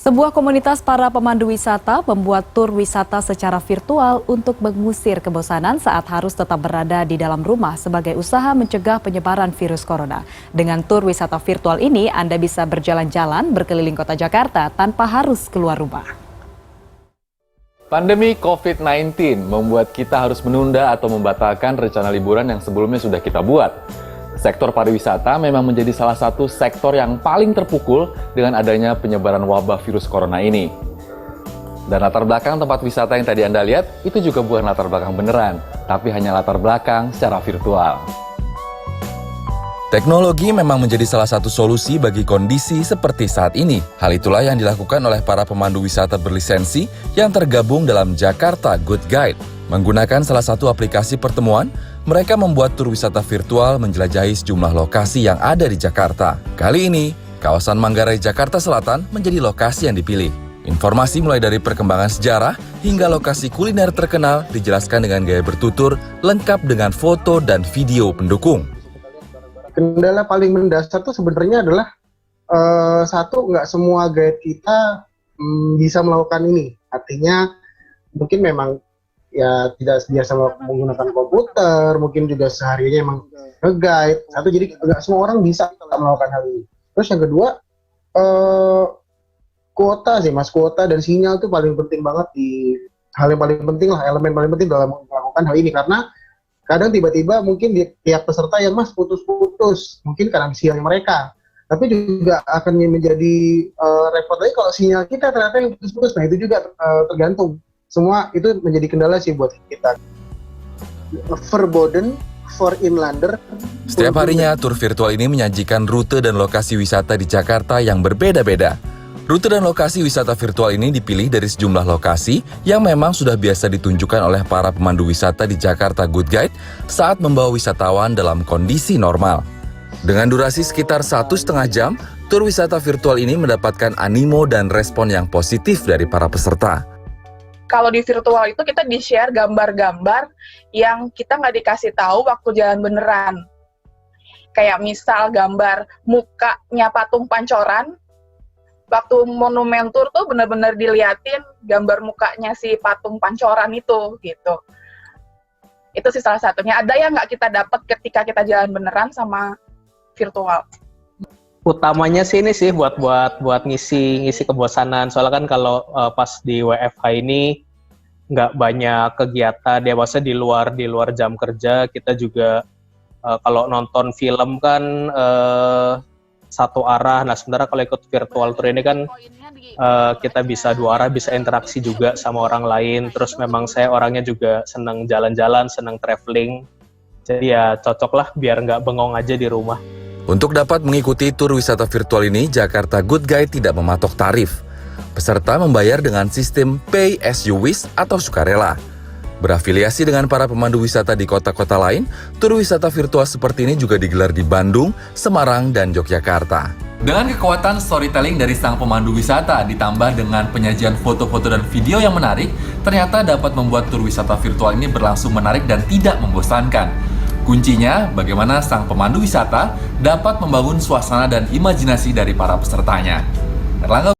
Sebuah komunitas para pemandu wisata membuat tur wisata secara virtual untuk mengusir kebosanan saat harus tetap berada di dalam rumah sebagai usaha mencegah penyebaran virus corona. Dengan tur wisata virtual ini, Anda bisa berjalan-jalan berkeliling kota Jakarta tanpa harus keluar rumah. Pandemi COVID-19 membuat kita harus menunda atau membatalkan rencana liburan yang sebelumnya sudah kita buat. Sektor pariwisata memang menjadi salah satu sektor yang paling terpukul dengan adanya penyebaran wabah virus corona ini. Dan latar belakang tempat wisata yang tadi Anda lihat, itu juga bukan latar belakang beneran, tapi hanya latar belakang secara virtual. Teknologi memang menjadi salah satu solusi bagi kondisi seperti saat ini. Hal itulah yang dilakukan oleh para pemandu wisata berlisensi yang tergabung dalam Jakarta Good Guide. Menggunakan salah satu aplikasi pertemuan, mereka membuat tur wisata virtual menjelajahi sejumlah lokasi yang ada di Jakarta. Kali ini, kawasan Manggarai, Jakarta Selatan menjadi lokasi yang dipilih. Informasi mulai dari perkembangan sejarah hingga lokasi kuliner terkenal dijelaskan dengan gaya bertutur lengkap dengan foto dan video pendukung. Kendala paling mendasar tuh sebenarnya adalah satu, nggak semua guide kita bisa melakukan ini. Artinya mungkin memang ya tidak biasa menggunakan komputer, mungkin juga sehariannya emang nge-guide. Satu, jadi nggak semua orang bisa melakukan hal ini. Terus yang kedua, kuota sih mas, kuota dan sinyal itu paling penting banget di hal yang paling penting lah, elemen paling penting dalam melakukan hal ini. Karena kadang tiba-tiba mungkin di pihak peserta yang mas putus-putus, mungkin karena sinyalnya mereka. Tapi juga akan menjadi repot lagi kalau sinyal kita ternyata yang putus-putus. Nah itu juga tergantung. Semua itu menjadi kendala sih buat kita. Verboden for inlander. Setiap harinya, tur virtual ini menyajikan rute dan lokasi wisata di Jakarta yang berbeda-beda. Rute dan lokasi wisata virtual ini dipilih dari sejumlah lokasi yang memang sudah biasa ditunjukkan oleh para pemandu wisata di Jakarta Good Guide saat membawa wisatawan dalam kondisi normal. Dengan durasi sekitar 1,5 jam, tur wisata virtual ini mendapatkan animo dan respon yang positif dari para peserta. Kalau di virtual itu kita di-share gambar-gambar yang kita nggak dikasih tahu waktu jalan beneran. Kayak misal gambar mukanya patung Pancoran, waktu monumen tour tuh bener-bener diliatin gambar mukanya si patung Pancoran itu, gitu. Itu sih salah satunya. Ada yang nggak kita dapat ketika kita jalan beneran sama virtual. Utamanya sih ini sih buat ngisi kebosanan. Soalnya kan kalau pas di WFH ini nggak banyak kegiatan. Dia maksudnya di luar jam kerja kita juga kalau nonton film kan satu arah. Nah sementara kalau ikut virtual tour ini kan kita bisa dua arah, bisa interaksi juga sama orang lain. Terus memang saya orangnya juga senang jalan-jalan, senang traveling. Jadi ya cocok lah biar nggak bengong aja di rumah. Untuk dapat mengikuti tur wisata virtual ini, Jakarta Good Guide tidak mematok tarif. Peserta membayar dengan sistem pay as you wish atau sukarela. Berafiliasi dengan para pemandu wisata di kota-kota lain, tur wisata virtual seperti ini juga digelar di Bandung, Semarang, dan Yogyakarta. Dengan kekuatan storytelling dari sang pemandu wisata ditambah dengan penyajian foto-foto dan video yang menarik, ternyata dapat membuat tur wisata virtual ini berlangsung menarik dan tidak membosankan. Kuncinya, bagaimana sang pemandu wisata dapat membangun suasana dan imajinasi dari para pesertanya. Erlangga